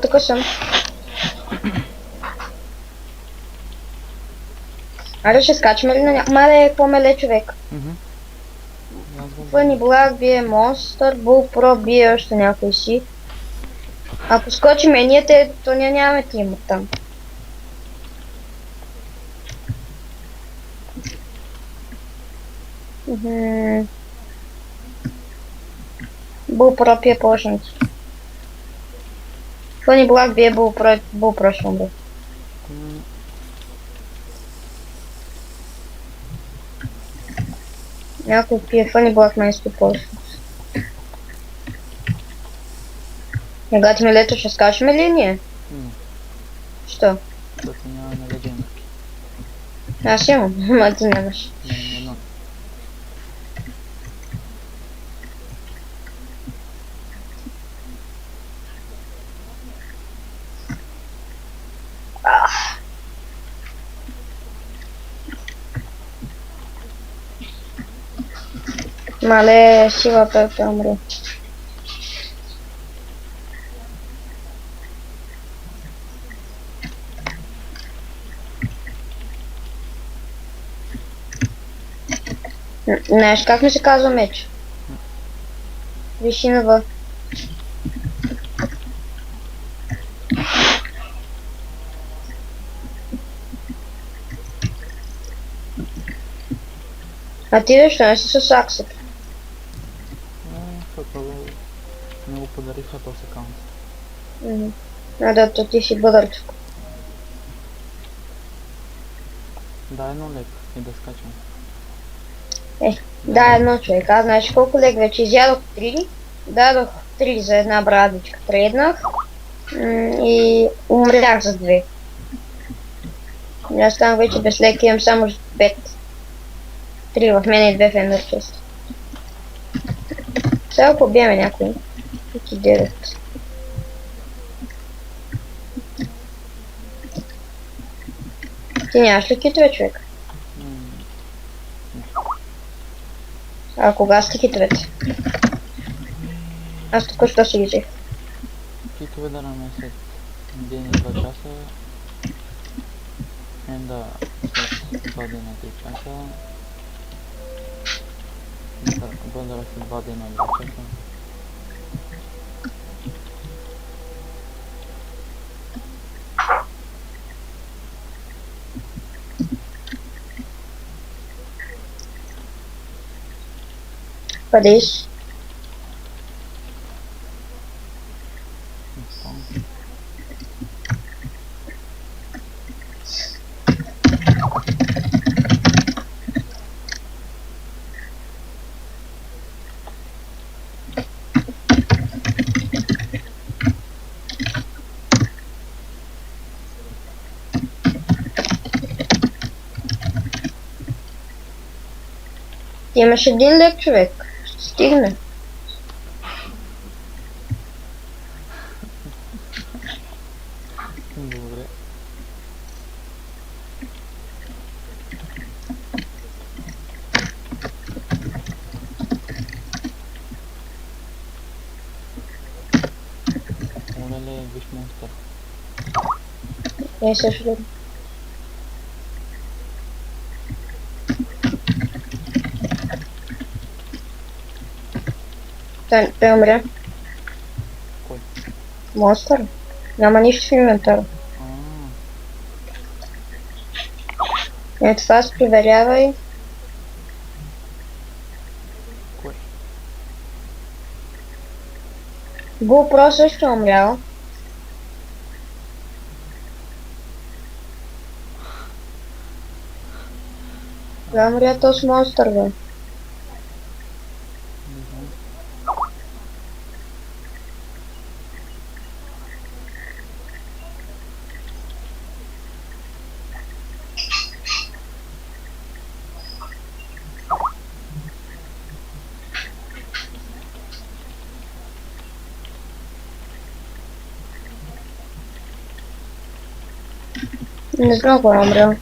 Тук съм. Аре, ще скачаме ли на Мале, какво меле човек? Фъни Блак бие Монстър, Бул Про бие още някой си. Ако скочиме ние, то ние нямаме тима там. Бул Про пие почнати. Фъни Блак бие Бул Про ще умре. Някой пие Фъни Блак майсто почнати. Когато ме лето ще скачаме ли ние? Що? Защото няма на легендарки. Аз имам, ама ти нямаш. Едно. Мале, сила Пепе умре. Знаеш как ми се казва меч? Виши на В. А ти защо не си с аксет? Защото не го подариха този акаунт. Да, то ти си бъдърчко. Дай едно лек и да скачам. Да, едно човек. Аз знаеш колко лек вече изядох 3. Дадох 3 за една брадичка. Трейднах. И умрях за 2. Аз станах вече без лек, имам само 5. 3 в мене и 2 в Ender Chest. Сега побиеме някой. Таки 9. Ти нямаш ли китове, човек? А кога сте китовете? Аз току-що си ги взех. Китове да намесят ден и 2 часа. Енда след 2 дена 3 часа. Бъдъра след 2 дена 2 часа. Падеш. Не спомням. Ти имаш един лек, човек. Ще стигне. Добре. Олеле, виж монстър. Също ли? Той умря. Кой? Монстър. Няма нищо в инвентара. Ето това се проверявай. Кой? GoPro също умрял. Да умря този монстър, бе. Не знам. Не знам кой е умрял.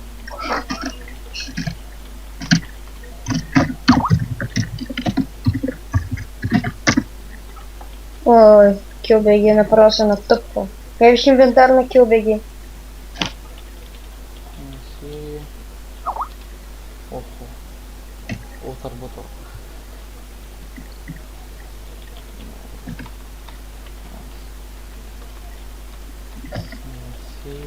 Ой, QBG направо се натъпва. Виж инвентар на KillBG. Си... Охо. От арбутор. Си...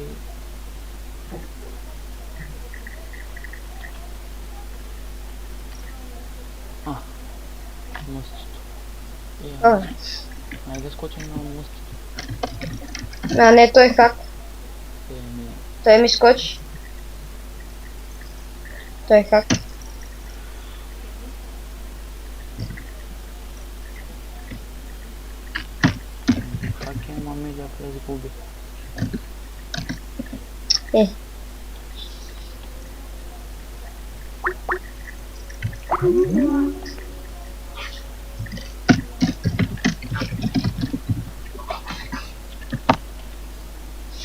А. Мъстито. А. Айде скочим на мъстито. А, не, той е хак. Еми... Той ми скочи. Той е хак. Как има медиа влезе по уби? Е.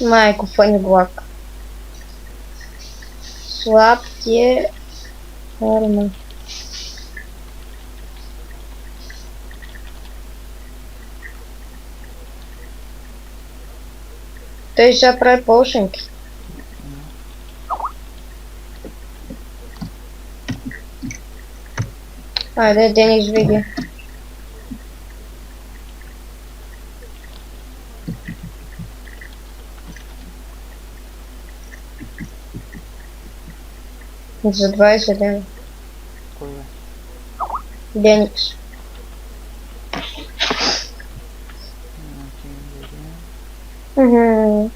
Майко, фъни блак. Слаб ти е... Нормал. Той ще прави полшенки. Айде, Денис Виги. За 20 дена. Кой е? Деникс. Мгм.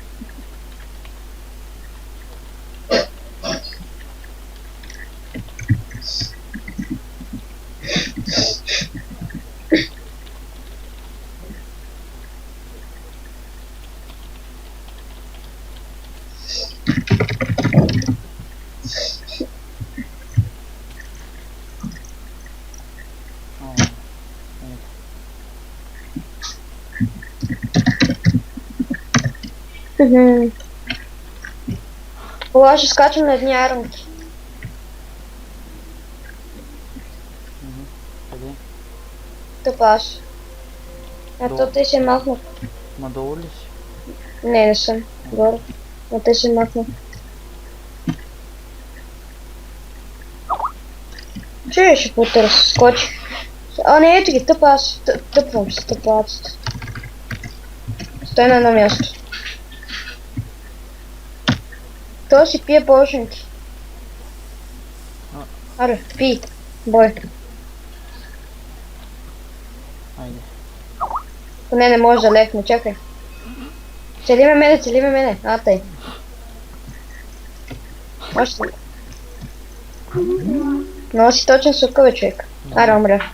Мгм. Ела, ще скачам на едни айронки. Къде? Тъпаш. Ето те ще махнат. Ма долу ли си? Не съм. Горе. Но те ще махнат. Че ще потърся, скочи. А, не, ето ги, тъпаш. Тъпвам се, тъпаците. Стой на едно място. Той си пие полшенки. Аре, пий. Бой. Айде. Поне не може да лекне, чакай. Цели ме мене. А, тъй. Още. Много си точен сука, бе, човек. Аре, умря.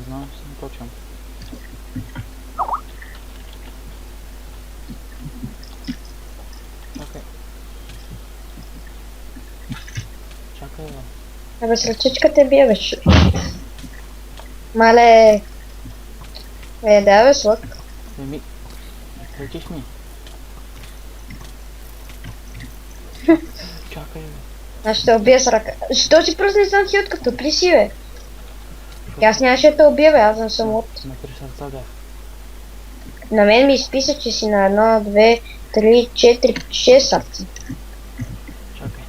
Знам, съм точен. Окей. Чакай, бе. Абе, с ръчичка те бие, бе, Мале. Да, бе, слък. Еми, летиш ми. Чакай, бе. Аз ще те убия с ръка. Защо си пръсни сам хилтката? Пли си, бе. И аз нямаше да те убия, бе, аз съм самот. На 3 сърца бях. На мен ми изписа, че си на 1, 2, 3, 4, 6 сърца. Чакай.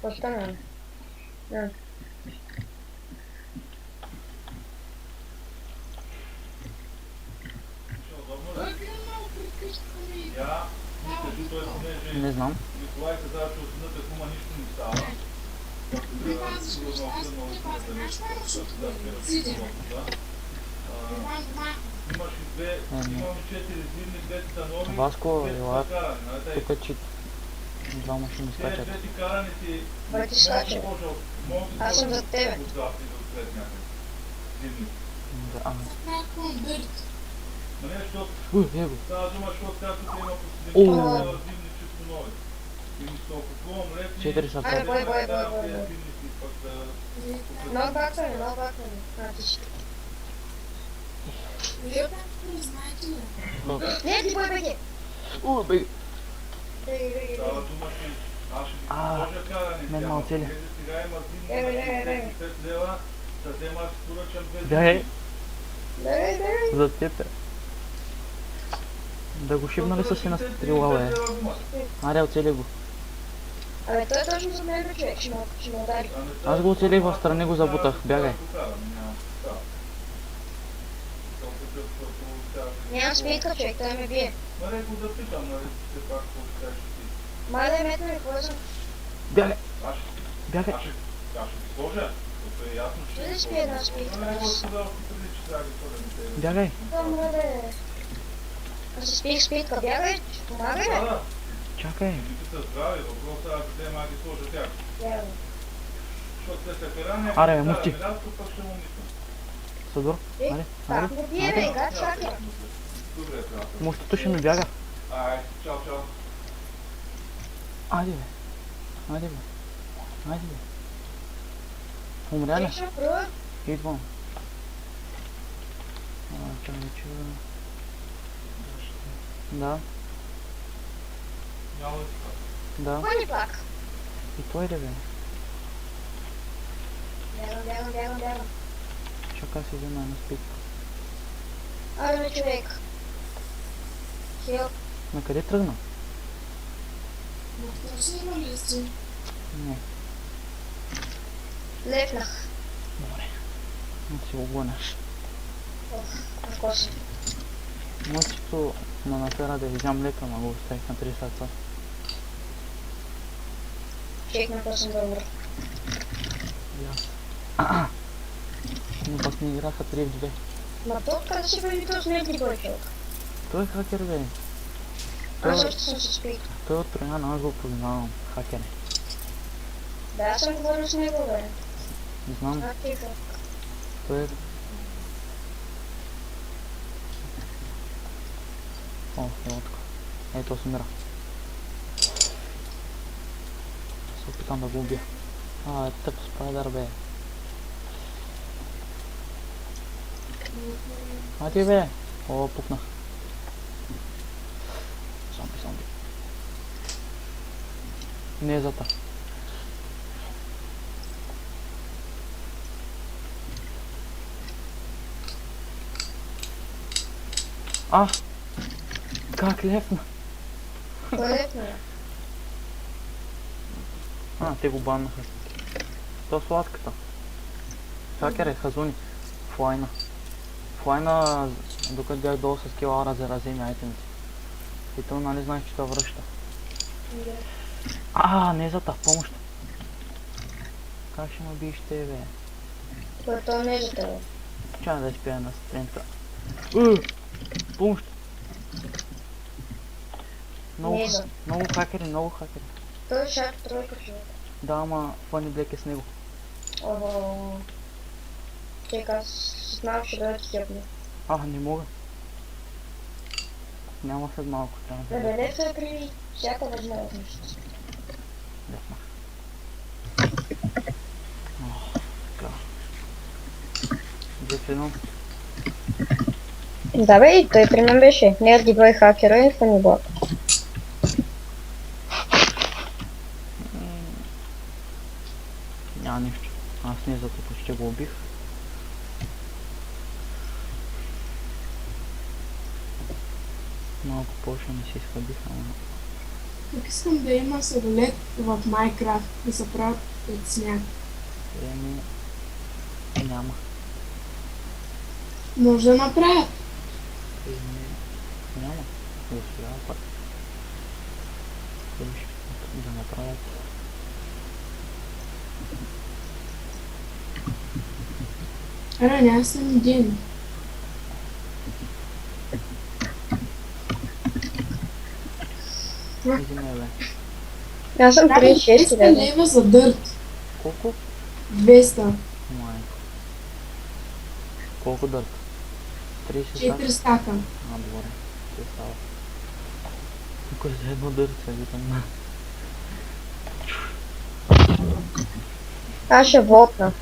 Какво стана? Да. Не знам. Николай каза, че от едната кума нищо не става. Имаш и две, имаме 4 зимни, 2 титанови, Васко, 2 ела, карани. тук че два машини Те скачат. двете караните Брати, скача. Аз съм за тебе. Зимни. Да, ама. Но не, защото Его. става дума, защото както има по О. 70 зимни чисто нови. И с купувам летни, 4 сърца. Аре, бой. зимни си пък Много бакване, много бакване. Отлично. Не, ти бой, беги. Бе. Става дума, че аз ще ги А, сложа каране. мен ма оцели. Сега има зимно на 65 лева, да взема аз поръчам без Бягай, Дай. за теб е. Да го шибнали са си на стрела, бе. Аре, оцели го. Абе, той е точно за мен, бе, човек, ще ме удари. Аз го оцелих в страни, го забутах. Бягай. Нямам спитка, човек, той ме бие. Маре го да питам, нали, все пак, какво ще кажеш ти. Мале, метна ми, какво съм? Бягай, Аз ще бягай. аз ще ги сложа, защото е ясно, че... Ще да спи една спитка, Не го аз. сказал ти преди, че трябва да ги сложа на тебе. Бягай. Там, бе. Аз си спих спитка, бягай, ще помагай, бе. Да, Чакай. ти са здрави, въпросът е, ако те май ги сложа тях. Бягай. Защото те се перане, Аре, бе, мухти. пък ще му мислям. Съдор. Аре, Там аре. го бие, бе, гад хакера. Добре, приятел. Мустито ще ми бяга. Ай, чао. Айде, бе. Айде, бе. Айде, бе. Умря ли? Ще пръва. Идвам. Чакай, че... Да, Няма да ти кажа. да. Ходи пак. И той да бе. Бягам. Чакай си взема една спитка. Аре, бе, човек. Хелп. На къде тръгна? Не. Лепнах. Добре. Но си го гонеш. Ако си. Мъчето ме накара да взям лека, ма го оставих на 3 сърца. Чек на какво съм добър. Но пък не играха 3 в 2. Ма то къде си бъде този не бой, човек? Той е хакер, бе. Аз Той, още съм се спит. той от Трояна, аз го познавам. Хакер е. Да, аз съм говорил с него, бе. Не знам, А ти какво? той е... О, елотка. Ето се мира. Се опитам да го убия. Тъп спайдър, бе. Ти бе! О, пукнах. Зомби. Не е зата. Как лепна? Кой лепна, бе? Те го баннаха. То сладката. Хакер е, хазуни. Флайна. Флайна, докато бях долу с килара, зарази ми айтемите. И то нали знаеш, че това връща. Не зата, помощ. Как ще ме биеш те, бе? Кой то не е за тебе? Чай да изпия на спринта. Помощ. Не е за. Много хакери. Той е шар тройка, човек. Да, ама Фъни Блек е с него. Ого. Чек, аз с малко ще дойда ти хепна. Не мога. Няма след малко, трябва да Бе, лепса е при всяка възможност. лепна. Така. 2-1. Да, бе, и той при мен беше. Нерди бой хакера и фани блок. Няма нищо. Аз не зато почти го убих. Малко повече не си изхъбих, ама... Тук искам да има самолет в Майнкрафт, да се правят от сняг. Няма. Може да направят. Няма. Сега пак. Да направят. Няма съм един. Иди ме, бе. Аз съм 36 200 000. лева за дърт. Колко? 200. Майко. Колко дърт? 30 стака? 4 стака. Добре. Ще става. Кой за едно дърт се викам? Аз ще вотна.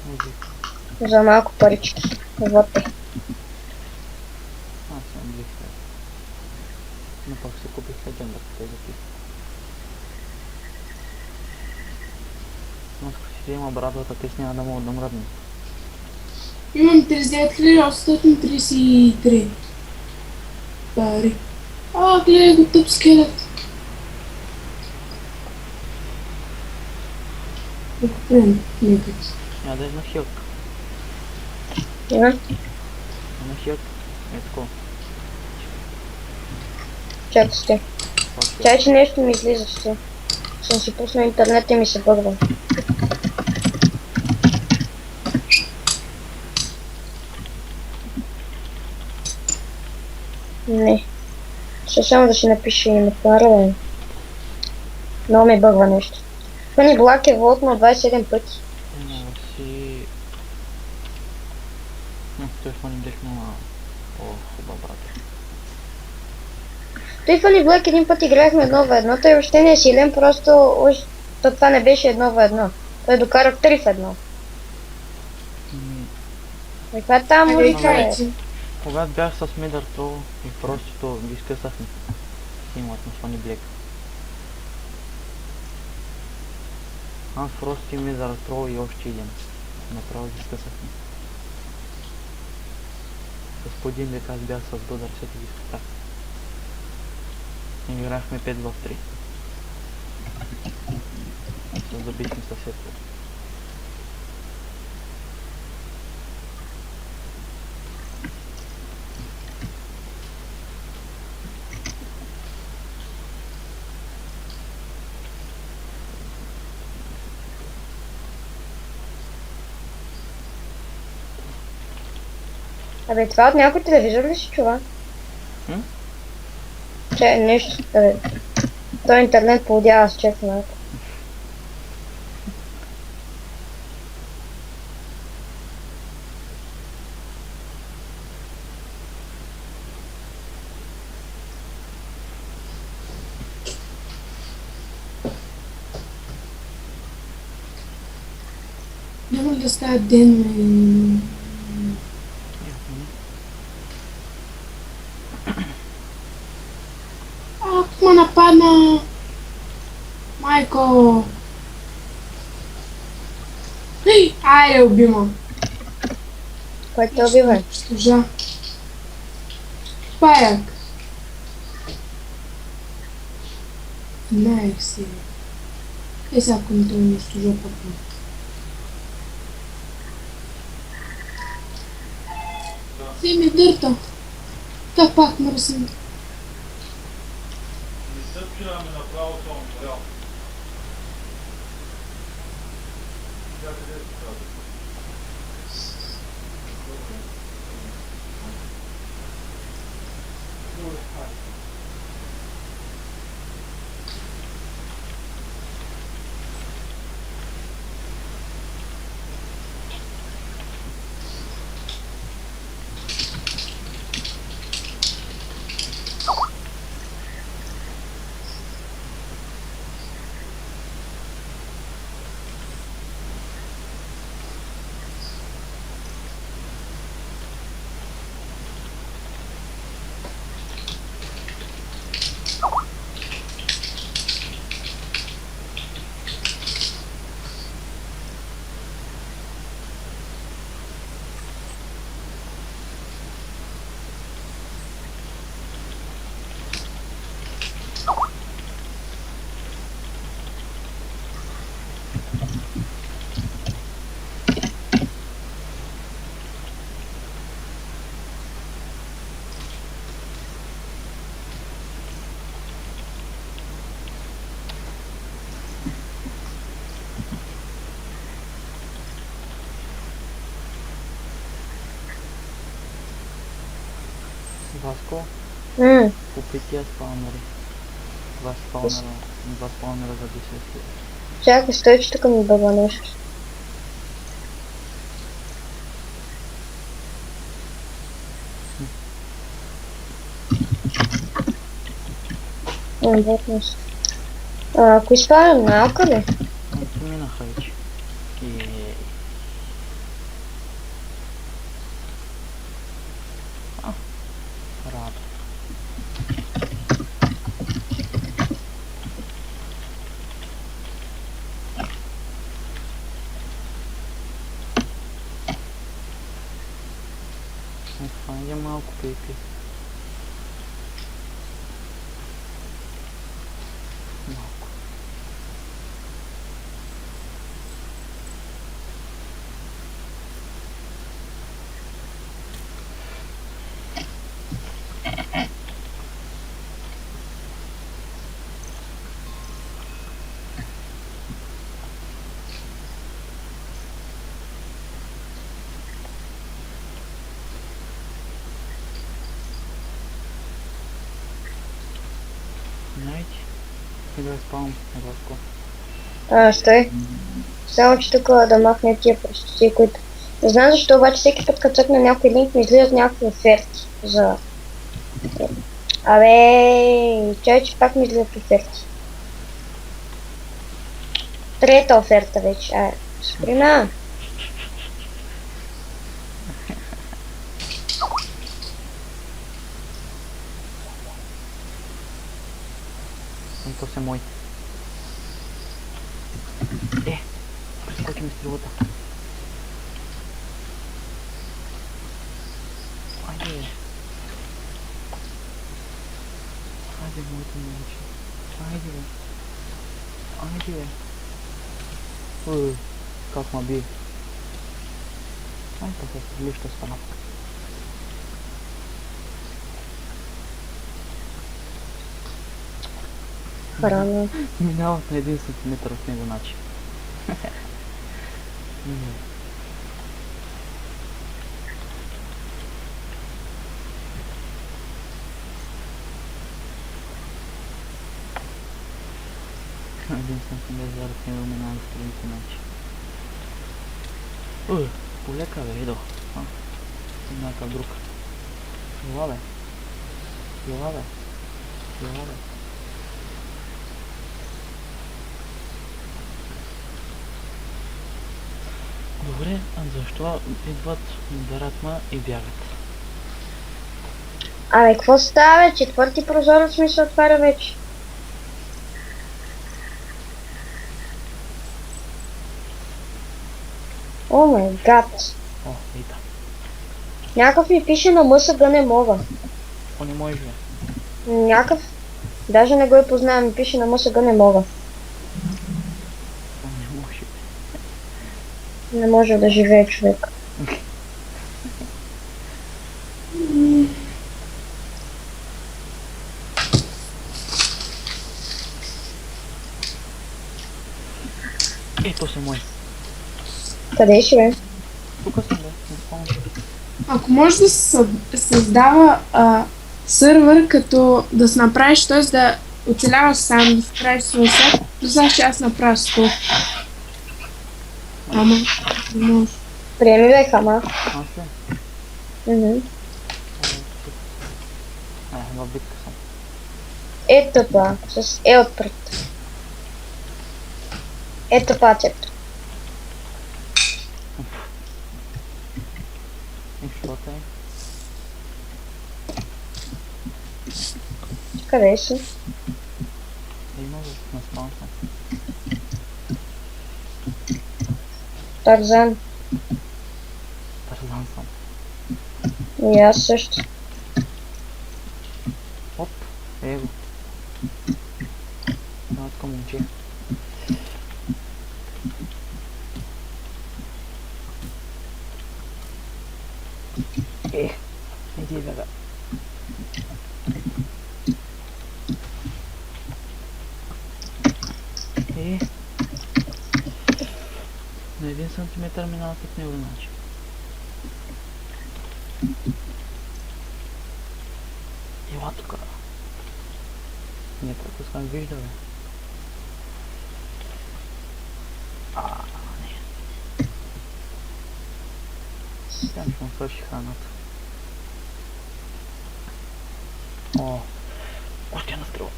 Музик. За малко парички. Вотте. Аз съм 2000. Но пък си купих легенда по тези пи. Но ако си има брадвата, ти с няма да мога да мръдне. Имам 39833 пари. Гледай го тъп скелет. Да купим някъде. Няма да има хилк. Има. Има хилк. Тако. Чакай сте. Чай, че нещо ми излиза ще. Съм си пуснал интернет и ми се бъгва. Не. Ще само да си напиша името на Равен. Много ми бъгва нещо. Фъни Блак е вотнал 27 пъти. Много си... Той фани дехна на... О, хубав брат. Той Фъни Блак един път играхме 1v1, той въобще не е силен, просто това не беше 1v1. Той докара 3 в 1. Каква там Айде, улица е? кажи. Когато бях с Мидър Трол и просто ги скъсахме. Симът на Фани Блек. Аз просто и Мидър Трол и още един. Направо ги скъсахме. С по един век аз бях с Додър, всеки ги скъсах. И играхме 5 в 3. С забитни съседки. Абе, това от някой телевизор ли си чува? М? Че, нещо, абе. Той интернет поудява с чек малко. Няма ли да става ден, бе? Как ме нападна? Майко! Айде, убима! Кой те убива? Служа. Паяк. Знаех си. Сега ако не това нещо жопа. Си ми дърта. Как пак мръсна. Не стъпчинаме направо това морял. Тя къде е това? Васко, купи тия спаунери. Два спаунера за 10 хиляди. Чакай, стой, че тук ми бъгва нещо. Вот нещо. Кои спавам? Малка ли? Ето минаха вече. Рад. Хайде малко пипи. Малко. Знаете? И да спам на глазко. Стой. Само, че тук да махне тия простотии, които... Не знам защо, обаче всеки път като цъкна някой линк ми излизат някакви оферти за... Абе, че пак ми излизат оферти. Трета оферта вече. Сприна. То се мой. Прескочи ми стрелата. Айде. Айде, моето момиче. Айде, бе. Айде, бе. Как ма бие. Айде, се стрели, ще стана. Рано. Минават на 1 сантиметър от него начин. Един сантиметър от него минават на 1 начин. Полека бе, идо. Някакъв друг. Ела бе. Ела бе. Ела бе. Добре, а защо идват, ударят ма и бягат? Абе, какво става, бе? Четвърти прозорец ми се отваря вече. О май гад. О, и там. Някакъв ми пише на МСГ не мога. О, не може бе. Някакъв. Даже не го и познавам, ми пише на МСГ не мога. О, не може бе. Не може да живее човек. Ето се мой. Къде ще бе? Тук съм бе, не спомням. Ако може да се създава сървър, като да се направиш, т.е. да оцеляваш сам, да се правиш свой сет, то сега ще аз направя 100. Ама, не може. Приеми бе, хама. Аз ли? Мгм. В битка съм. Ето това, с Е отпред. Ето патето. И щото е? Къде си? Има бе, на спам съм. Тарзан. Тарзан съм. И аз също. Оп, его. Сладко момче. Иди бега. На 1 сантиметър минават от него начин. Ела тука. Не, толкова съм виждал, бе. Не. Сега ще му свърши храната. О, още една стрела.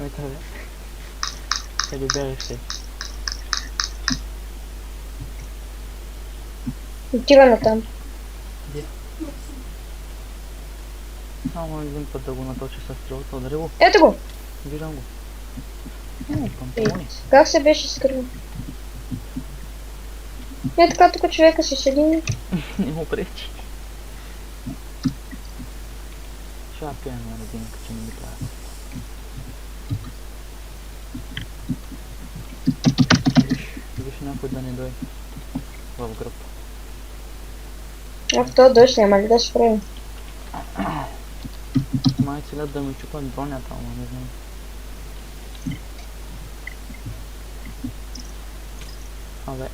Ето бе. Къде бягаш се? Отива на там. Где? Само един път да го наточи със стрелата, удари го. Ето го! Виждам го. О, панталони. Как се беше скрил? Не, така тук човека се седи. Не му пречи. Ще я пия на резинка, че не ми трябва. Виж някой да не дойде в група. В този дъжд няма ли да спрем? Май целят да ми чупат бронята, ама не знам. Абе,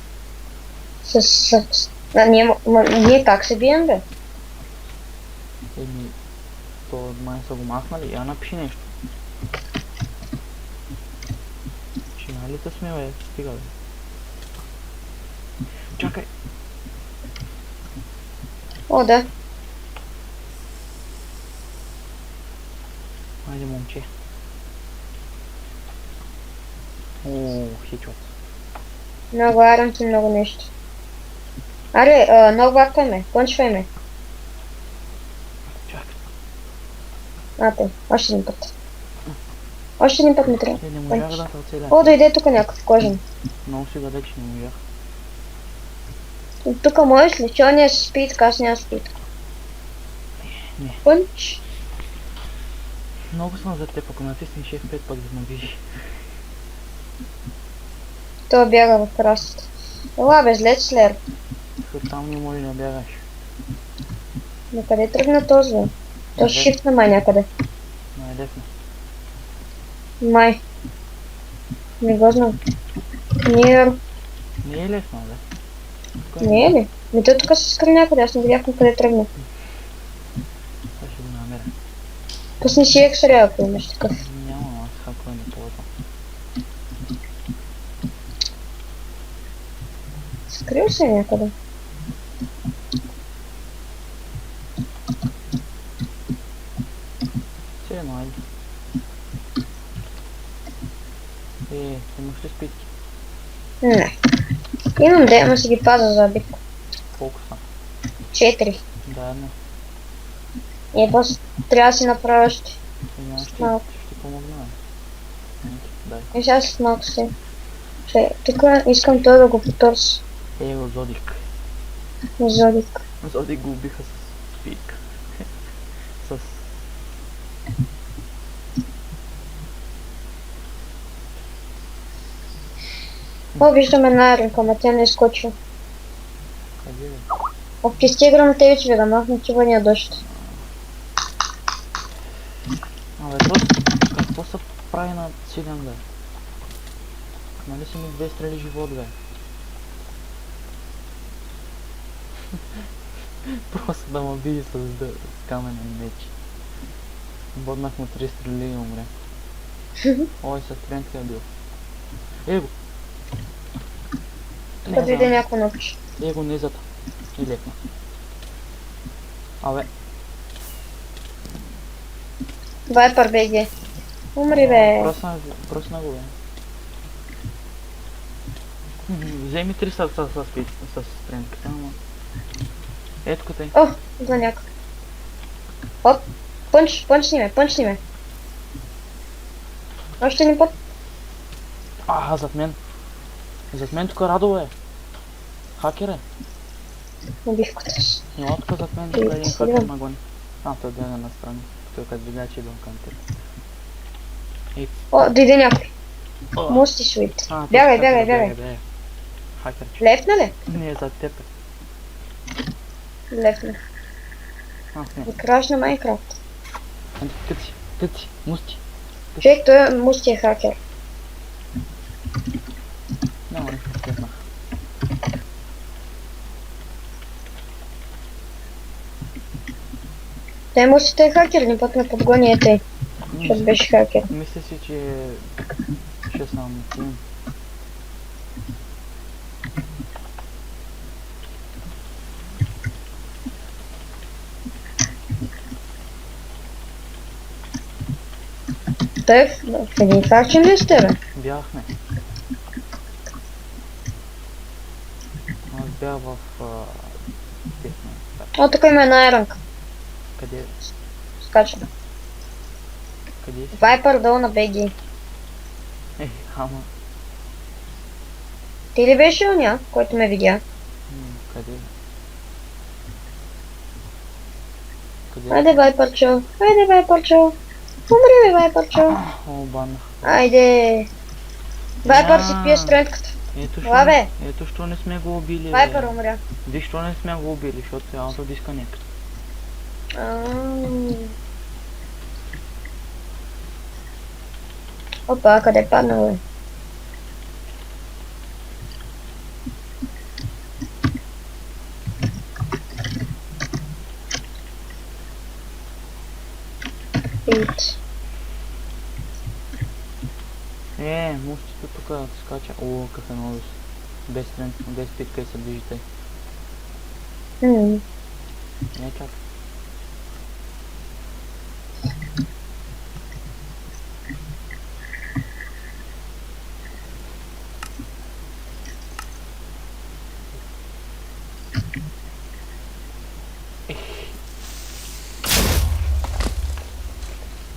Ние как се бием, бе? еми, то май са го махнали, я напиши нещо. Че нали те сме, бе, стига, бе. Чакай! О, да. Айде, момче. О, хичот. Много арам ти много нещо. Аре, много ваквай ме, кончвай ме. Чакай. Ате, още един път. Още един път ми трябва. Не можах да те оцеля. О, дойде тук някакъв кожен. Много си далеч, не можах. Тук можеш ли? Че он е с спит, аз няма спит. Не. Пънч. Много съм за теб, ако натиснеш F5 пък да ме вижи. Той бяга в красата. Ела, безлец слер. Защото там не може да бягаш. На къде тръгна този, бе? То шифна май някъде. Най-лесно. Май. Не го знам. Ние... Не е лесно, бе. Не е ли? Ми той тук се скри някъде, аз не видях на къде тръгна. Сега ще го намеря. Пусни си X-ray, ако имаш такъв. Няма, аз хакове не ползвам. Скрил се някъде. Все едно, айде. Имаш ли спитки? Не. Имам да, ама си ги паза за битка. Колко са? 4. Да, едно. И после трябва да си направя още. Сега ще Малко. ти помогна, бе. Дай. И сега с малко се. Тук искам той да го потърся. Его, Зодик. Зодик. Зодик го убиха с спитка. С... О, виждам една рънка, ама тя не е скочила. Къде, бе? О, писти игра на тебе, че да махна чувания дъжд. Абе, то какво се прави на цилян, бе? Нали си ми 2 стрели живот, бе? Просто да ме биде с каменен меч. Боднах му 3 стрели и умре. Ой, с тренка е бил. Его! Тук дойде някой научи. Его низата. И лекна. Абе, Вайпър БГ. Умри, бе. пръсна го, бе. Вземи 3 с тренката, ама... Ето те. О, за някой. Оп, пънчни ме. Още един път. Зад мен. Зад мен тук Радо, бе. Хакер е. Убих кота си. Няма тук зад мен, тук един хакер ма гони. Той бяга настрани. Той като видя, че идва към теб. О, дойде някой. О, Мусти суит. тук Бягай, хакер, бягай. Хакерче. Лефна ли? Не е зад теб. Лефна. Не. Краш на Майнкрафт. Къци, мусти. Човек, той Мусти е хакер. Няма нищо слепнах. Той Мусти е хакер, ни път ме подгони е тъй. Защото беше хакер. Мисля си, че ще съм тим. Той в един факчен ли сте, бе? Бяхме. Аз бях в... О, тук има една еранка. Къде? Скача. Къде си? Вайпър долу на BG. Ама... Ти ли беше оня, който ме видя? Хайде. Къде? Хайде, Вайпърчо. Хайде, Вайпърчо. Умри, бе, Вайпърчо. О, банах. Айде. Вайпър си пие стренката. Лабе. Ето що не сме го убили, бе. Вайпър умря. Виж, що не сме го убили, защото се ауто дисконект. Опа, къде падна, бе? Пит. Мустите тук скача. О, какъв е новис. Без стрен, без питка и се движите. Не, чак.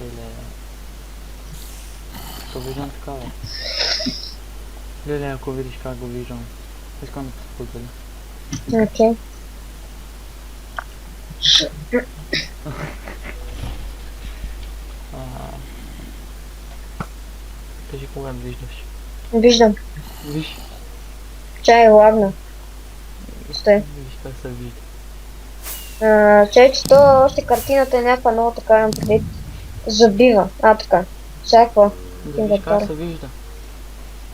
Леле. Ако виждам такава. Леле, ако видиш как го виждам. Искам да те споделя. Окей. Кажи кога ме виждаш. Виждам. Виж. Чай, лагна. Стой. Виж как се вижда. Чай, че то още картината е някаква много така имам предвид. Забива. Така. Всякаква. Да виж как се вижда.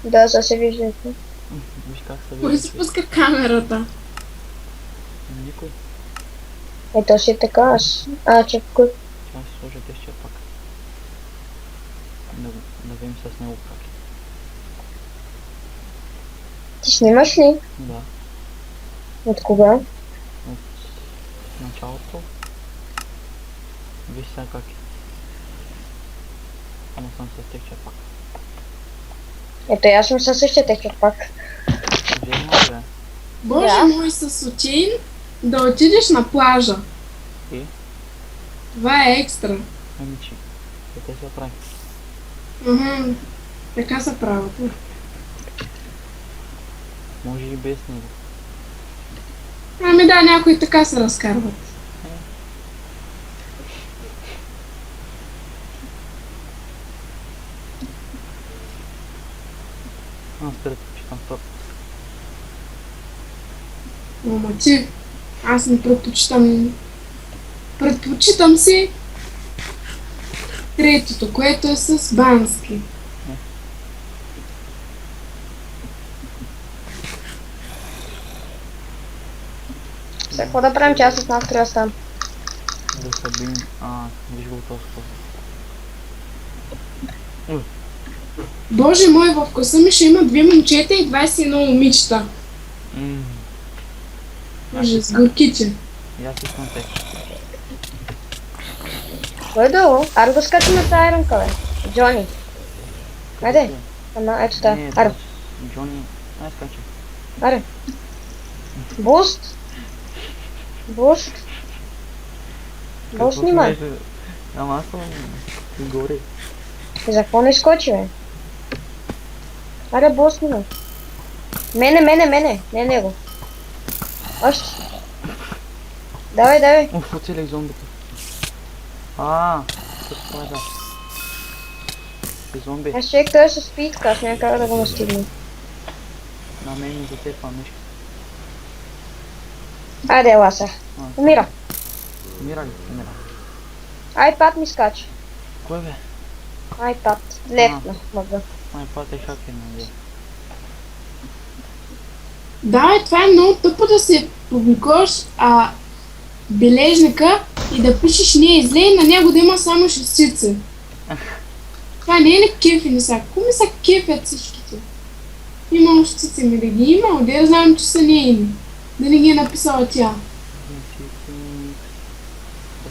Да, сега се вижда. Виж как се Кой вижда. спуска камерата? Никой. Ето си така аз. Чакай. Ще си сложа тещия пак. Да видим с него как е. Ти снимаш ли? Да. От кога? От началото. Виж сега как е. Ама съм с тещия пак. Ето аз съм със същия текстур пак. Верно бе. Боже Да. мой, с Учейн да отидеш на плажа. И? Това е екстра. Ами че. Къде се прави? Така се правят. Може и без него. Ами да, някои така се разкарват. Аз предпочитам топ. Ама ти, аз не предпочитам. Предпочитам си третото, което е с Бански. Сега какво да правим, че аз с нас трябва да там. Да се бим. Виж го толкова. Боже мой, в коса ми ще има 2 момчета и 21 момичета. Ужас, горкиче. И аз искам те. Кой е долу? Аре го скачи на тази рънка, бе. Джони. Айде. Ама ето та. Не, Аре. Джони. Ай, скачай. Аре. Буст. Буст. Буст снимай. Ама аз съм горе. За какво не скочи, бе? Аре, буст снимай. Мене. Не него. Още. Давай. Уф, оцелих зомбите. Това е да. Ти зомби. Аз човек той е с спитка, аз няма как да го настигна. На мен ми затепва нещо. Айде, ела сега. Умира. Умира ли? Умира. Айпад ми скача. Кой бе? Айпад. Летна. Мъга. Айпад е хакер, нали? Да, това е много тъпо да се публикуваш бележника и да пишеш не е зле и на него да има само шестица. Това не е ли кефи са? Кои ми са кефят всичките? Има шестици ми да ги има, да я знаем, че са нейни. Да не ги е написала тя.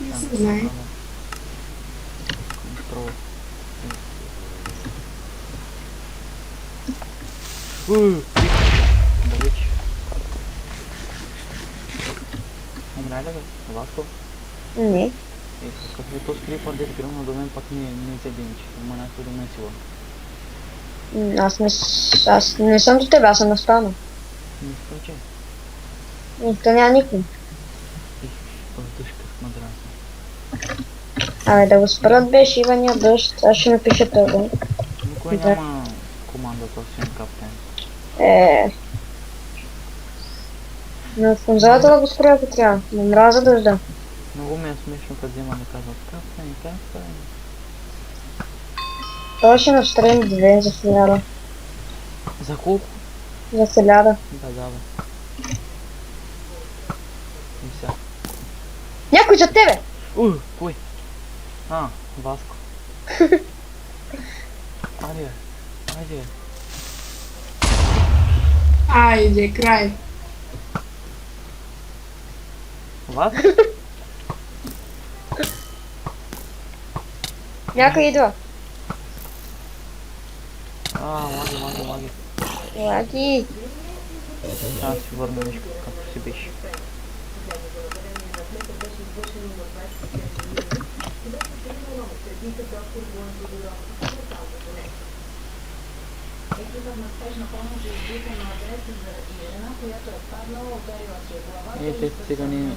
Не се знае. Контрол. Далеч. Умря ли бе? Васко? Не. Какви то скрипър дет гръмна до мен пак не се деничи. Ама някой до мен сила. Аз не съм до тебе, аз съм настанал. Не скачай. Никто няма никой. Въздушках на дразни. Абе да го спрат беше Ивания дъжд, аз ще напиша това. Никой Да. няма командата, освен каптен. Но в конзолата да го спра, ако трябва. Не мраза дъжда. Много ми е смешно, като взема да казват каптен, каптен. Той ще настрем 2 за 1000. За колко? За 1000. Да, давай. И сега. Някой за тебе! Кой? Васко. Айде, айде. Айде, край. Васко? Някой идва. Лаги. Лаги. Аз си върна нещо, както си беше. Те цигани.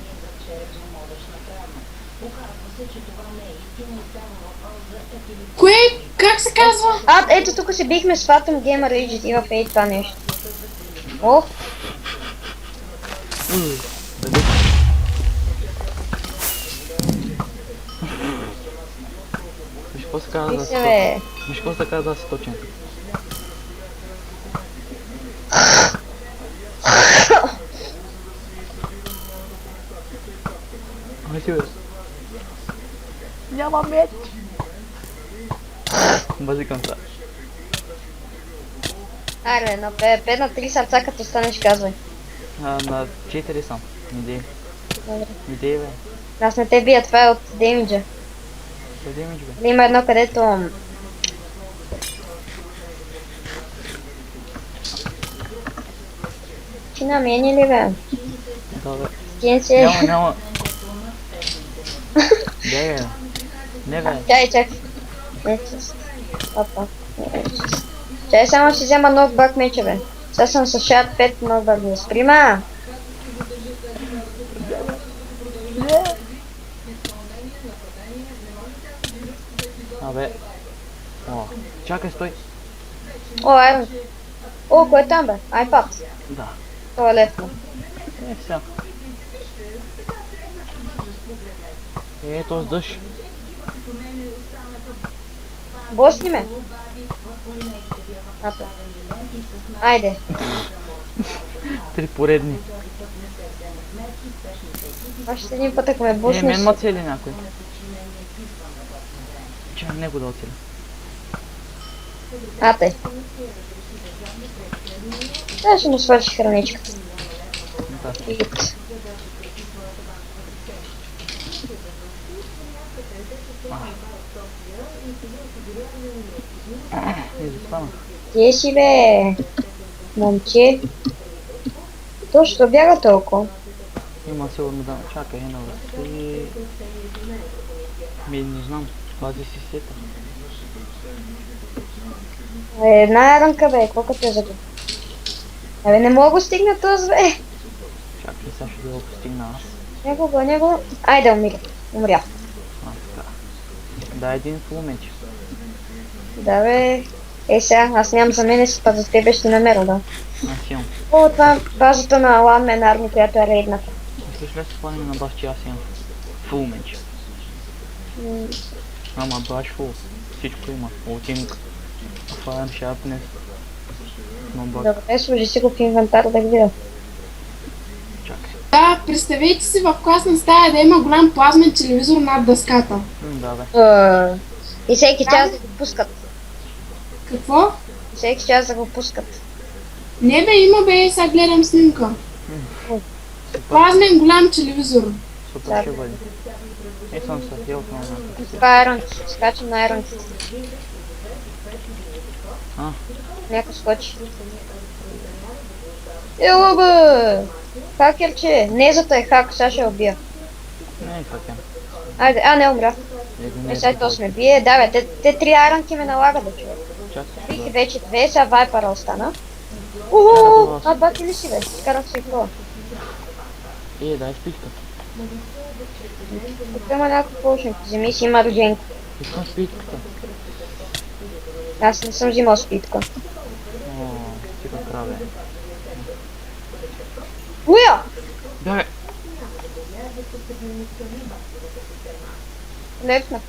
Кое? Как се казва? Ето тук се бихме с Phantom Gamer HDT в ей това нещо. О, Виж какво се казва ти да се си точен. бе. Виж какво се казва да си точен. Ай си бе. Няма меч. Базикам се. Аре, на PvP на 3 сърца като станеш казвай. На 4 съм. Идеи. Добре. Идеи бе. Аз не те бия, това е от демиджа. Къде имаш бе? Има едно където... Ти намени ли бе? Да бе. Скин се... Няма. Де бе. Не бе. Чакай. Опа. Чай само си взема нокбак меча бе. Сега съм с 65 нокбак не сприма. Абе. О, чакай, стой. О, айрон. О, кой е там бе? iPad. Да. Това е лесно. Сега. Този дъжд. Босни ме. Апа. Айде. 3 поредни. Още един път ако ме буснеш. Мен ма цели някой. Че него да оцеля. Ате. Сега ще му свърши храничката. Да. Ит. И застанах. Ти си бе. Момче. То що бяга толкова? Има сигурно да... Чакай, една върси. Не знам. Пази си сета. Една ранка бе, какво като е за това? Абе не мога да стигна този бе. Чакай, сега ще го постигна аз. Него. Айде умиря. Умря. Така. Да, един фул меч. Да бе. Сега, аз нямам за мене си, пак за тебе ще намеря, да. Аз имам. О, това е базата на Ламен Арми, която е рейдната. Мислиш ли се планим на баш, че аз имам фул меч? Ама баш фул. Всичко има. Лутинг. Fire Sharpness. Snowblock. Добре, служи си го в инвентар да ги видя. Чакай. Да, представете си в класна стая да има голям плазмен телевизор над дъската. Да бе. И всеки час да го пускат. Какво? Всеки час да го пускат. Не бе, има бе, сега гледам снимка. Плазмен голям телевизор. Супер ще бъде. Съм се хил в момента. Това е айронки. Скачам на айронките. Някой скочи. Ело бе! Хакерче! Незата е хак, сега ще я убия. Не е факен. Айде, не умря. Сега то сме бие. Да бе, те 3 айронки ме налагат да човек. Чакай. Бих вече 2, сега вайпера остана. Уху! 2 кили си бе, скарах си това. Дай спичка. Тук има някакво повече. Вземи си, има роденко. Искам спичката. Аз не съм взимал спитка. О, стига краве. Уя! Бягай! Лепна.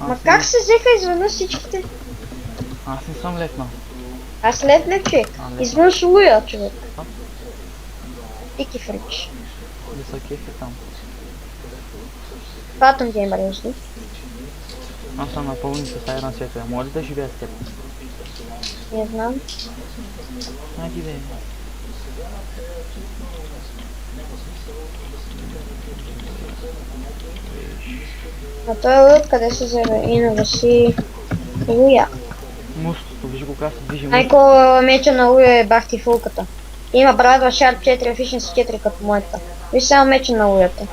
Аз Ма не- как се взеха изведнъж всичките? Аз не съм лепнал. Аз лепнах, човек. лепна. Изведнъж уя, човек. А? Ти ки фрич. Да са кефи там. Патъм геймър, юзли. Аз съм напълни с Айран Светове. Може ли да живея с теб? Не знам. Айди бе. А той е уят, къде се вземе? Инова си... Уя. Мустото, виж го как се движи мустото. Майко меча на уя е бахти фулката. Има брадва Sharp 4, Efficiency 4 като моята. Виж само меча на уята.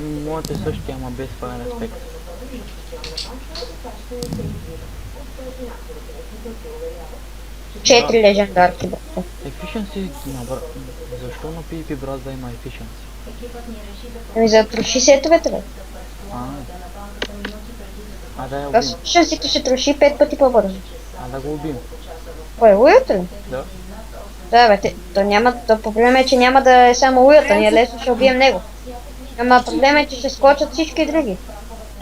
Моят е същия, ама без Fire Effect. Четири легендарки, брато. Efficiency набра... Защо на PvP брат да има Efficiency? Ами за троши сетовете, бе. Да я Аз убим. шансито ще троши 5 пъти по-бързо. Да го убим. Кой, уята ли? Да. Да, бе, то няма, то проблем е, че няма да е само уята, ние лесно ще убием него. Ама проблем е, че ще скочат всички други.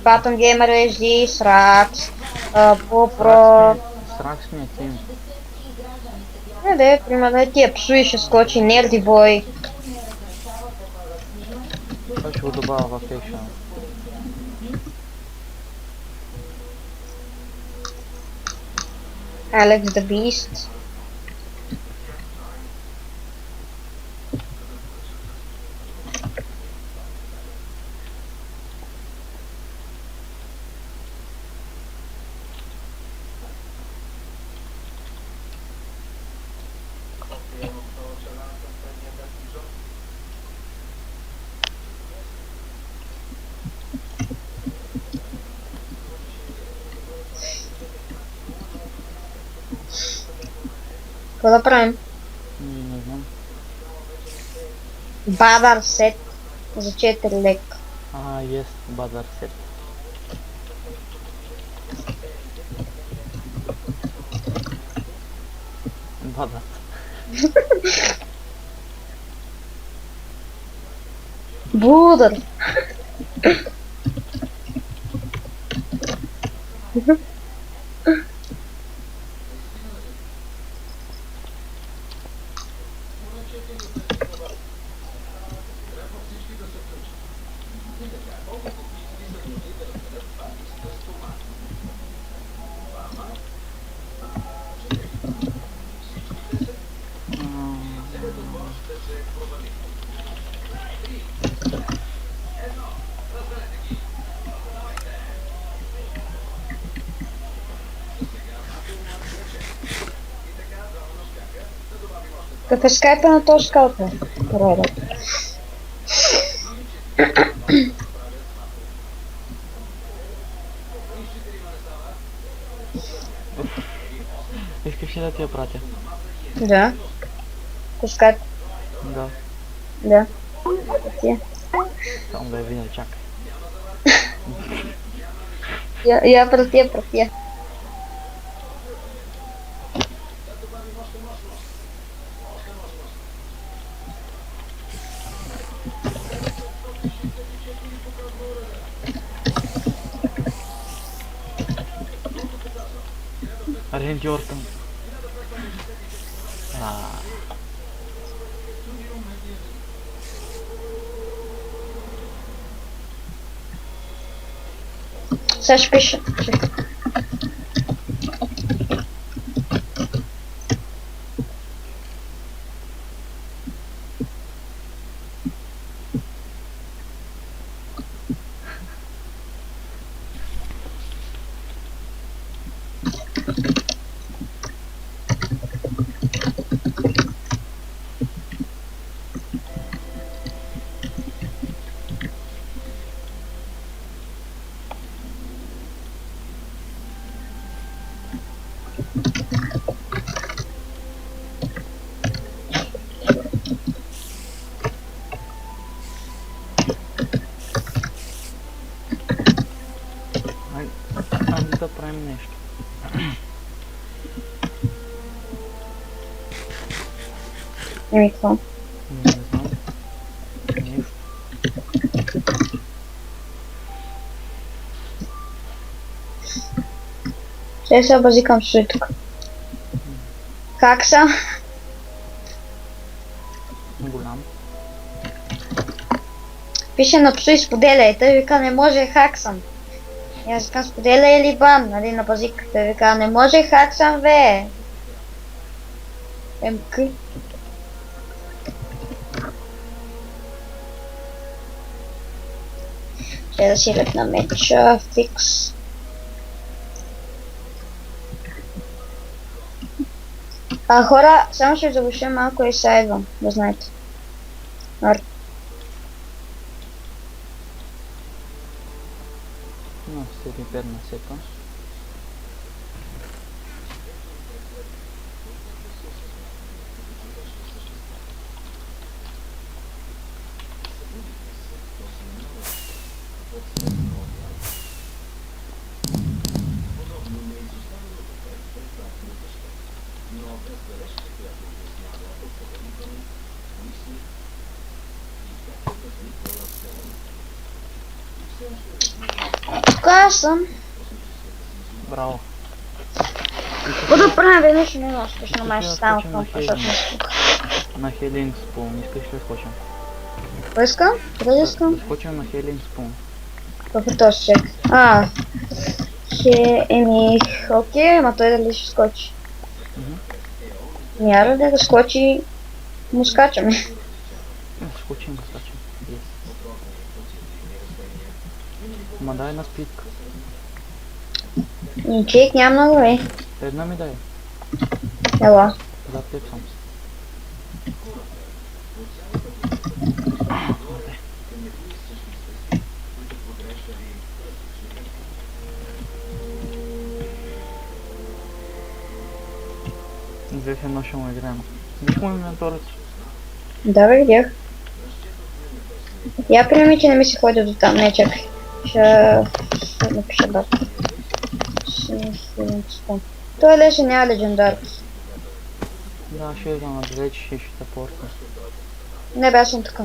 Phantom Gamer HD, Srax, Popro... Сракс ми е тим. Не, примерно тия псуи ще скочи, Nerdy Boy. Това ще го добавя в екшена. Alex the Beast. Какво да правим? Не знам. Бадар сет за 4 лек. Yes, базар сет. Базар. Будър. Какъв е скайпа на този скалпа? Рода. Искаш ли да ти я пратя? Да. Какъв скайп? Да. Да. Ти е. Само да я видя, чакай. Я пратя. Ренди Ортън. Сега ще пиша. Еми, какво? Не знам. Нищо. Ще се обазикам с тук. Как съм? Голям. Пише напсуй споделяй. Той вика не може хаксам. И аз викам споделяй или бан, нали, на базик. Той вика не може хаксам, бе. МК. Ще да си ред на меча, фикс. Хора, само ще завърша малко и сайдвам, да знаете. No, seria perna seca. Тук съм. Браво. Какво да правя веднъж не носкаш на май ще стана Скочим към на посочно. На Хелинг Спун. Искаш ли да скочим? Какво искам? Къде искам? Да скочим на Хелинг Спун. Какъв е този чек? Еми, окей, ама той дали ще скочи? Няма да скочи, му скачаме. Скочим да скачим. Yes. Ма дай една спитка. Чек няма много, бе. Една ми дай. Ела. За теб съм. Две в едно ще му играем. Виж му инвентарът. Да, бе, видях. Я приеми, че не ми се ходи до там. Не, чакай. Ще напиша дата. Той леше няма легендар. Да, ще идва надалеч и ще те портна. Не бе, аз съм така.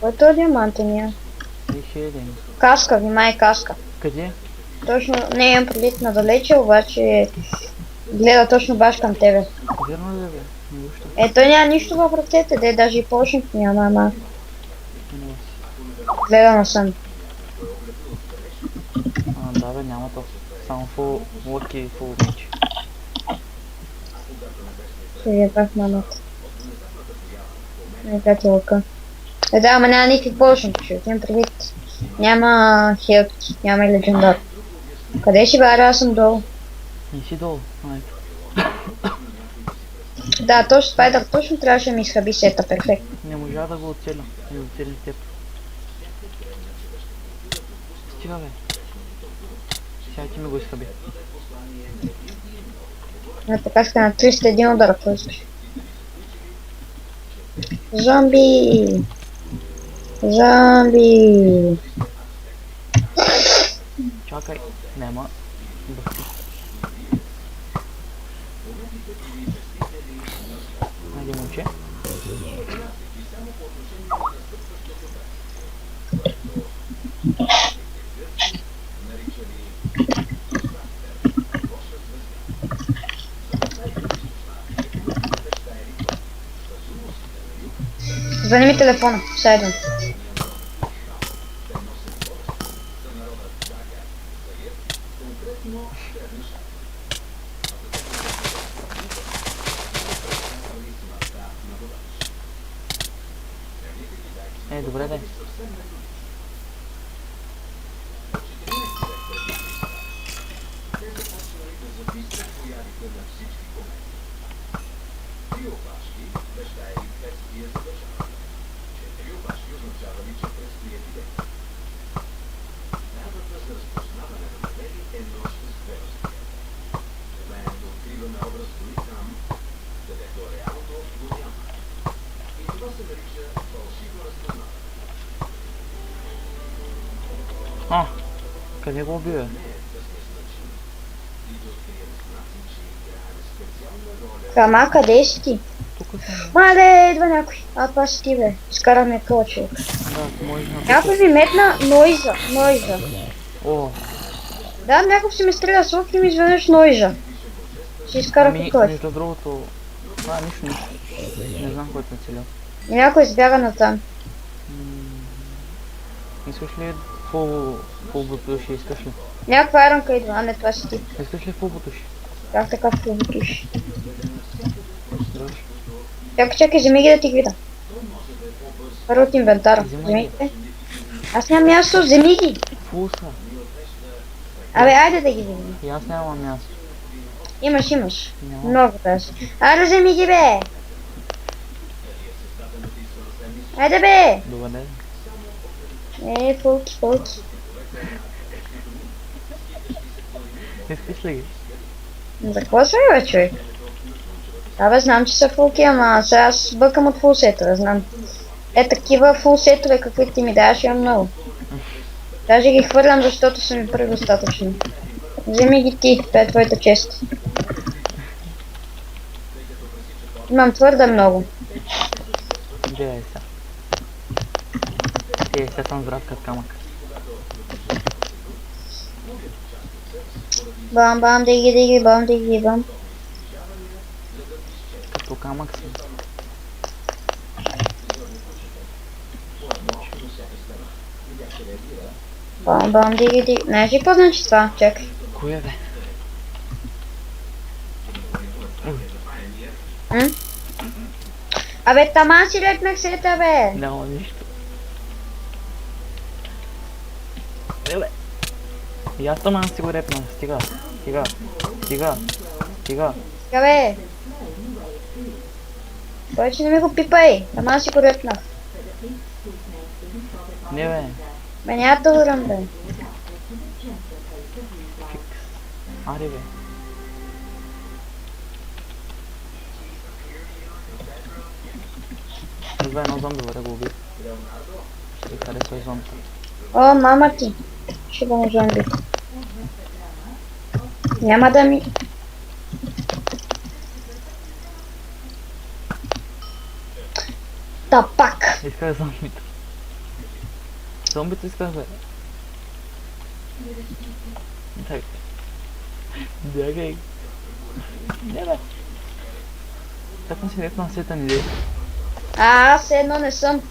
Който е диамантения? И Хелинг. Каска, внимай, каска. Къде? Точно, не имам предвид надалече, обаче гледа точно баш към тебе. Верно ли бе? Нищо. Той няма нищо в ръцете, де даже и почнат няма, ама Не. гледа насън. Да бе, няма то. Само фул лъки и фул мечи. Ще ви пак мамата. Нека ти лъка. Да, ама няма никакви почнат, ще отидем предвид. Няма хелт, няма и легендар. Къде си бе, аз съм долу. Не си долу, майка. Да, точно спайдър, точно трябваше да ми изхаби сета, перфектно. Не можа да го оцеля. Не оцели теб. Стига бе. Сега ти ми го изхъби. На покажка на 301 удара, ако искаш. Зомби! Зомби! Чакай. Нема. Бъхти. Хайде, момче. Звъни ми телефона, сега идвам. Добре де. Къде го уби, бе? Ама къде си ти? Тук Мале, идва някой. А, това си ти, бе. Скараме този човек. Да, може на Някой ми метна нойза. О, Да, някой си ме стреля с лук и ми изведнъж нойза. Си изкарах ами, от кой. между другото, това е нищо. Не знам кой е целял. И някой избяга натам. Искаш ли фул бутуши, искаш ли? Някаква иронка идва, а не това си ти. Искаш ли фул бутуши? Как така в побутиш? Добре. Чакай, вземи ги да ти ги видя. Първо от инвентара. Вземай Вземи ги. ги. Аз нямам място, вземи ги. Фул са. Абе, айде да ги видим. И аз нямам място. Имаш. Нямам. Много даже. Айде вземи ги, бе. Айде, бе. Добре. Фулки. Искаш ли ги? За какво са, бе, човек? Абе, знам, че са фулки, ама сега аз бъкам от фулсетове, знам. Такива фулсетове, каквито ти ми даваш, имам много. Даже ги хвърлям, защото са ми предостатъчни. Вземи ги ти, това е твоята чест. Имам твърде много. Гледай сега. Сега съм здрав като камък. Бам, диги, бам. Като камък си. Бам, диги. Знаеш ли какво значи това? Чакай. Кое бе? Абе, таман си летнах сета, бе. Няма нищо. Бе. И аз тъман си го репна. Стига. Сега, бе. Повече не ми го пипай. Таман си го летнах. Не бе. Бе, няма да урам, бе. Аре бе. Това е едно зомби, да го уби. Ще харесва и зомбата. О, мама ти. Ще бъм зомби. Няма да ми... Та пак. Исках зомбите. Зомбите исках бе. Так. Бягай. Не бе. Так не си лепна сета ни дей. Аз едно не съм.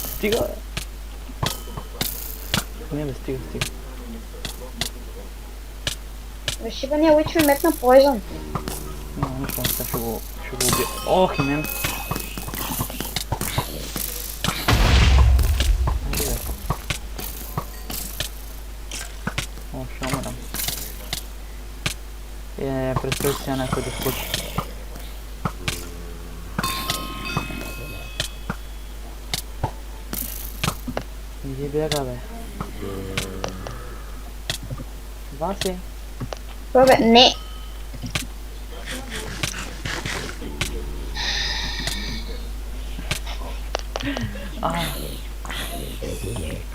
Стига бе. Не бе, стига. Решибания уич ми метна поизън. Няма нищо, сега ще го убия. Ох, и мен. Айде бе. О, ще умрам. Представи сега някой да скочи. Иди бяга бе. Васи. Бе, не.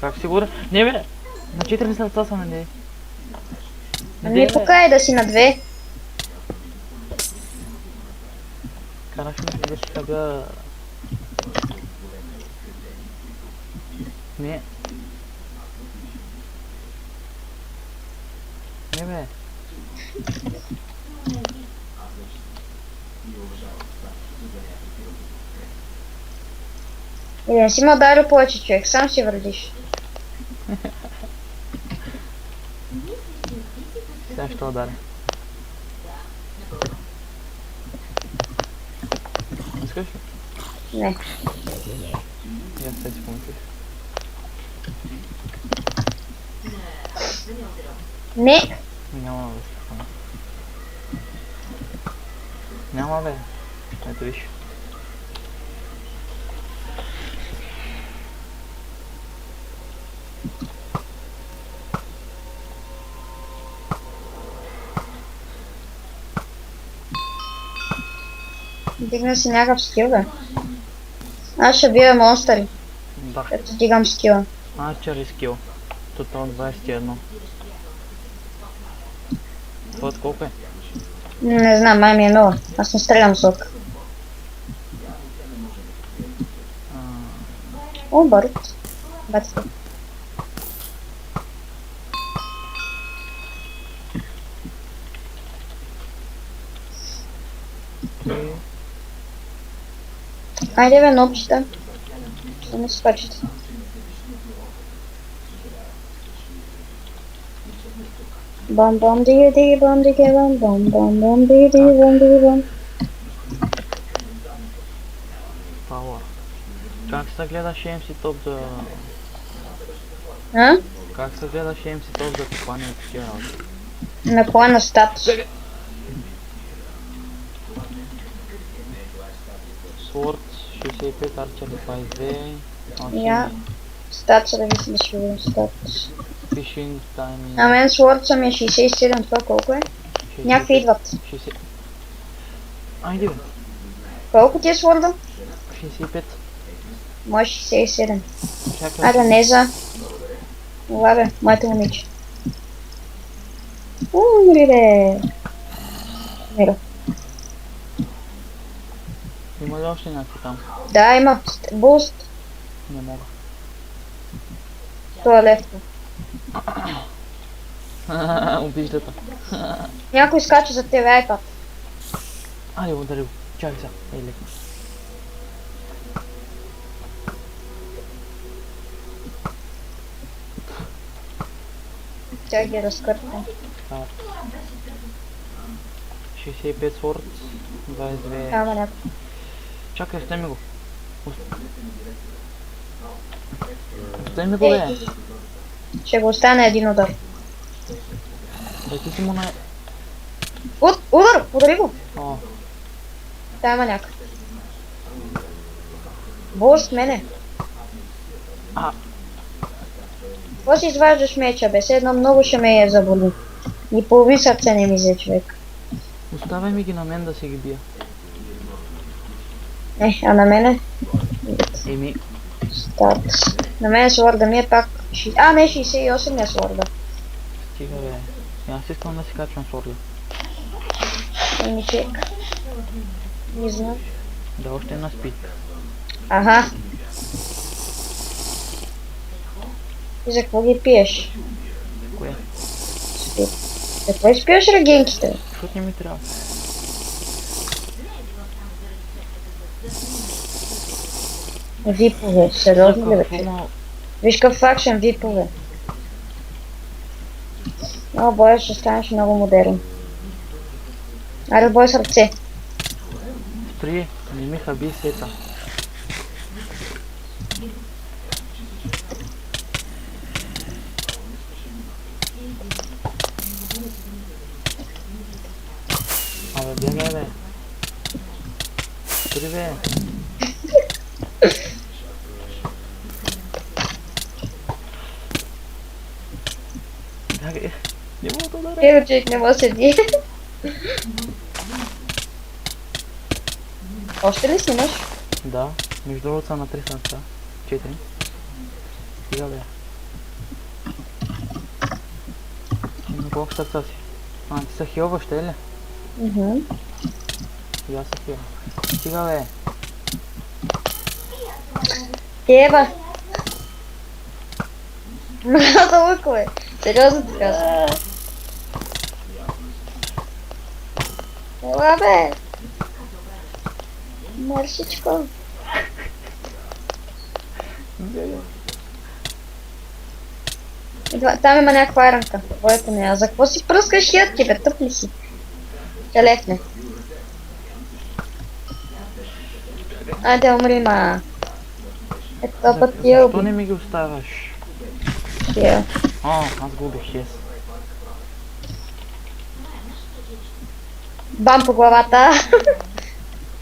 Как сигурен? Не бе! На 4 сърца са на дей. Ами покай да си на две. Караш ми да ще бя... Не. Не бе. И не си ме ударил повече, човек, сам си вредиш. Сега ще ударя. Искаш ли? Не. Я сега си помислиш. Не. Няма да се хвана. Няма бе. Ето виж. Дигна си някакъв скил, бе. Аз ще бия монстъри, Да. като дигам скила. Арчер и скил. Тотал 21. Това колко е? Не знам, май ми е много. Аз не стрелям с лук. О, барут. Баците. Айде бе, нопчета. Ще не скочите. Бом бом диги диги бом диги бом бом бом бом диги диги бом диги бом. Power. Как се гледа MC топ за... А? Как се гледа MC топ за купане и такива работи? На кола на статус. Sword 65, Archer 22, Я. Статус, да ви си да ще видим статус. Fishing Time... На мен Sword ми е 67, това колко е? Някакви идват. 60... Айде бе, Колко ти е Sword? 65. Мой 67. Чакай. Айде, не за. Ела бе, моето момиче. Умри бе. Миро. Има ли още някакви там? Да, има. Буст. Не мога. Това е левко. Обиждата. Някой скача за тебе, iPad. Айде, удари го. Чакай сега. Ей, леко. Тя ги разкърта. 65 Sword, 22... Ама някой. Чакай, остави ми го. Остави ми го, бе. Ще го остане един удар. Бе, ти си му на... Удар! Удари го! О, Та има някой. Буст мене. а, Какво си изваждаш меча, бе? Все едно много ще ме е заболи. Ни половин сърце не ми взе, човек. оставяй ми ги на мен да си ги бия. А на мене? Еми, Статус. На мен сворда ми е пак... А, не, 68 не е сворда. стига, бе. И аз искам да си качвам Sword. Еми чек. Не знам. Да, още една спит. Аха. И за какво ги пиеш? Кое? Спит. За какво изпиеш регенките? Защото не ми трябва. Випове, сериозно ли бе? човек? Виж какъв акшен випове. О, бой, ще станеш много модерен. Аре, бой сърце. Спри, не ми хаби сета. Абе, бегай, бе. Спри, бе. Бягай. Не мога да ударя. Его човек не може да седи. Още ли снимаш? Да, между другото са на 3 сърца. 4. Стига, бе. На колко сърца си? А, ти са хилваш, ще ли? И аз се хилвам. Стига, бе. Ева! Много лукове. Сериозно ти казвам. Ела бе! Маршичко. Там има някаква айранка. Бойко не. А за какво си пръскаш ядки, бе? Тъп ли си? Ще лехне. Айде, умри, ма. Ето път ти я Защо уби. не ми ги оставяш? Тия. О, аз го убих 6. Бам по главата.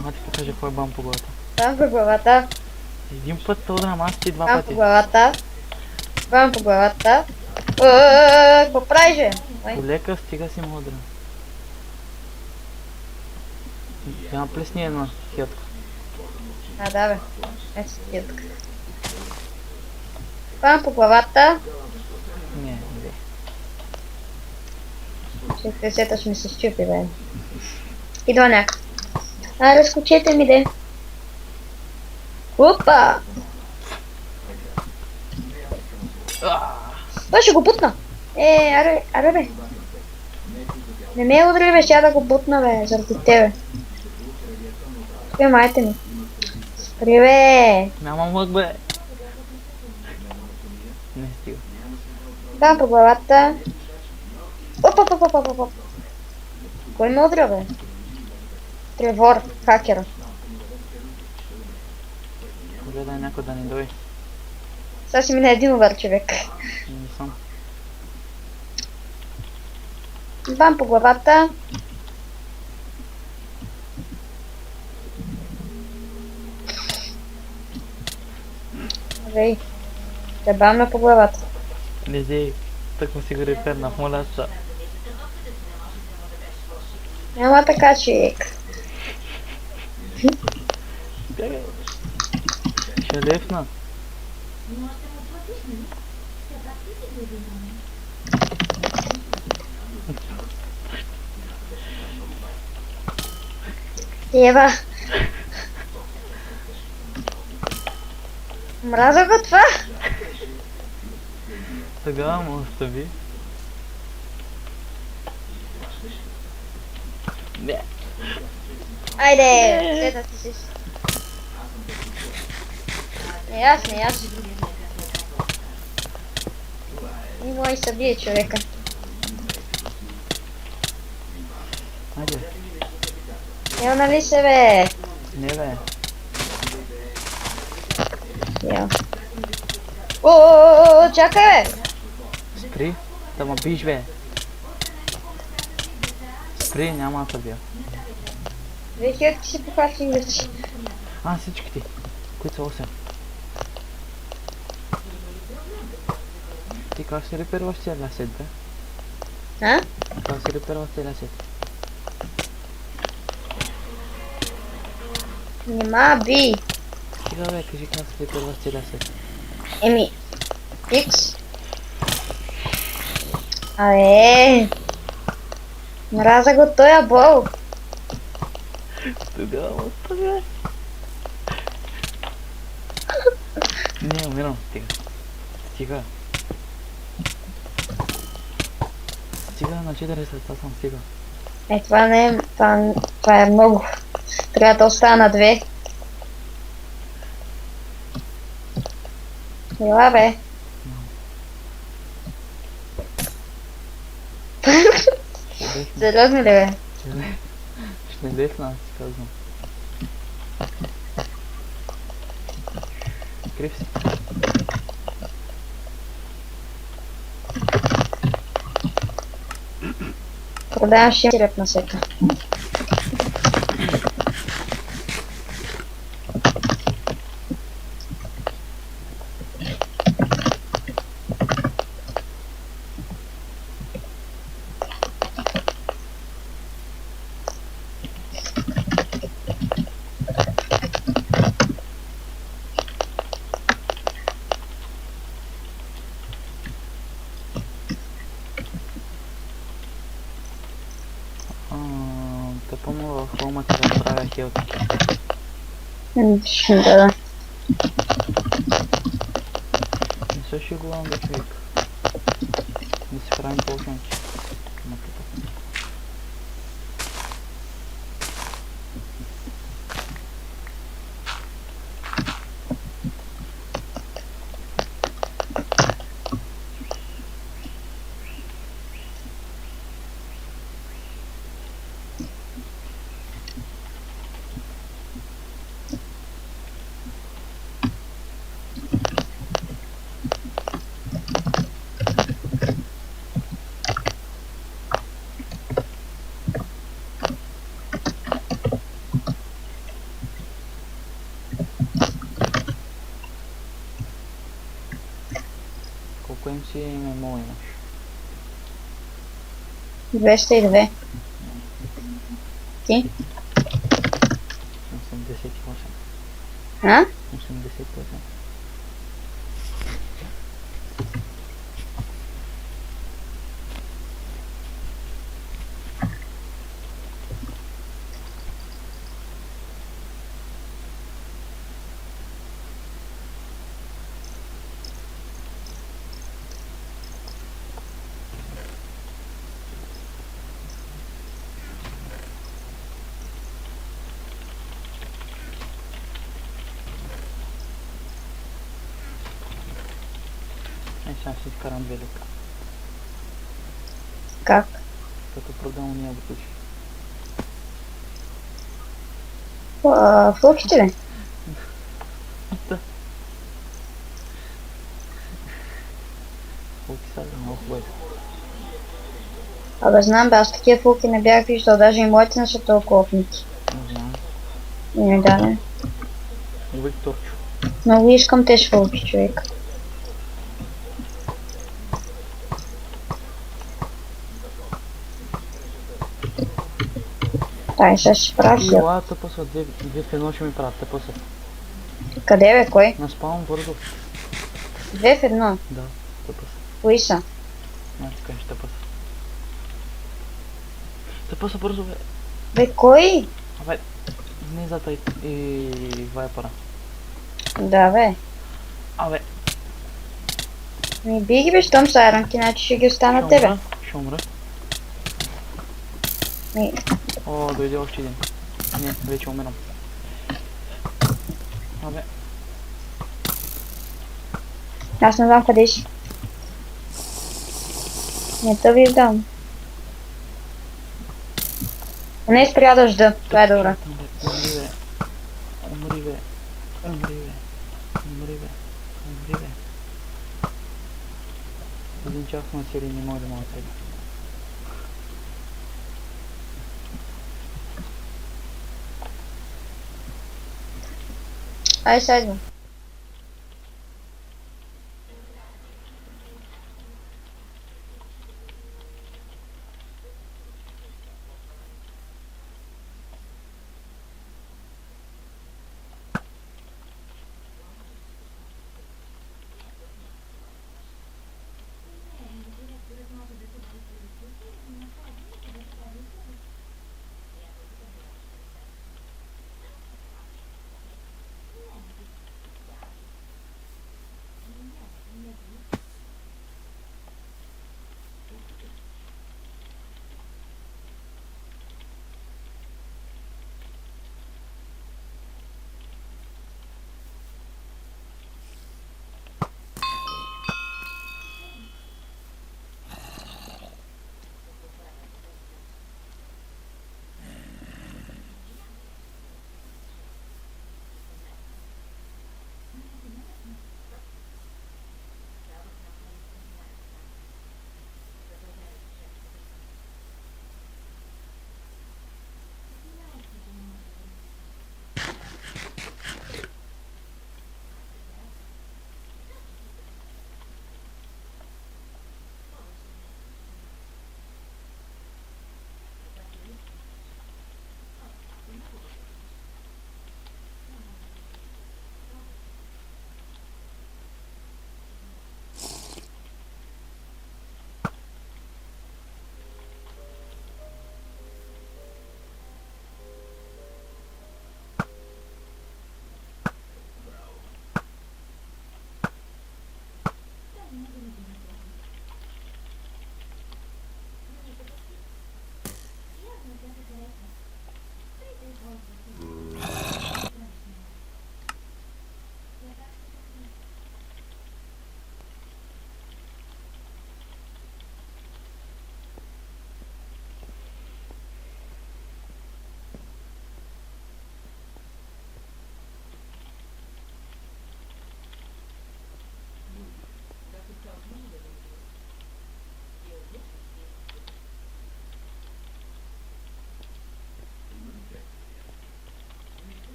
Ама ти покажа кой е бам по главата. Бам по главата. Един път те удрям, аз ти два Бам по пъти. главата. Бам по главата. Какво правиш, бе? Ой. Полека стига си му удрям. Няма плесни една хетка. А, да, бе. Ето си титка. Бам по главата. Не, не. Ще сеташ ми се щупи, бе. Идва някак. Аре, скочете ми, де. Опа! Той ще го бутна. Аре, бе. Не ме удри, бе, ще да го бутна, бе, заради тебе. Спи, майте ми. Спри, бе. Нямам лък, бе. Не стига. Да, по главата. Оп. Кой ме удря, бе? Тревор, хакера. Гледай някой да ни дойде. Сега си мина един удар, човек. Не съм. Бам по главата. Вей. Те бам по главата. Лези, тъкмо си го репернах, моля се. Няма така, човек. Бягай. Ще лефна. Ева. Мраза го това. Тогава му остави. Не. Айде, седна ти си. Не аз. Не мой се бие човека. Айде. Ел нали се, бе? Не, бе. Ел. О, чакай, бе! Спри. Да ма биш, бе. Спри, няма да те бия. Вече ти си похващи вече. Всички ти. Които са 8. Ти как си реперваш целия сет, бе? А? Как си реперваш целия сет? Нема би. Стига, бе, кажи как си реперваш целия сет. Еми. Икс. Абе. Мраза го тоя бол. Тогава оставя. Не, умирам. Стига. Стига на 4 сърца съм, стига. Това не е... Това е много. Трябва да остана на 2. Ела, бе. Сериозно ли, бе? Ще лефна, си казвам. Крив си. Продавам сироп на сета. Тъпъмо в хома ти да правя хелта. Да. Не се шегувам, бе, човек. Да си правим полшанки. Колко MC ММО имаш? 202. Ти? 88. А? 88. Сега ще изкарам 2 лика. Как? Като продам уния бутуши. Флуките ли? Колки са ли? Много хубави. Абе знам бе, аз такива флуки не бях виждал, даже и моите не са толкова опнити. Не знам. Не, да, не. Викторчо. Много искам тези флуки, човек. Тай, сега ще се прави. Ила, тъпа са. 2 в 1 ще ми правят. Тъпа са. Къде бе, кой? На спаун бързо. 2 в 1. Да. Тъпа са. Кои са? Не, ти кажеш тъпа са. Тъпа са бързо, бе. Бе, кой? Абе, низата и вайпера. Да, бе. Абе, Ми би ги бе, щом са айронки, значи ще ги остана ще тебе. умра. Ще умра. Ми, О, дойде още един. Не, вече умирам. Абе, аз не знам къде си. Не те виждам. Не спря дъжда, това е добре. умри, бе. Умри, бе. Умри, бе. Умри, бе. Умри, бе. Един час на серии не може да ме оцели. Ай, сега идвам.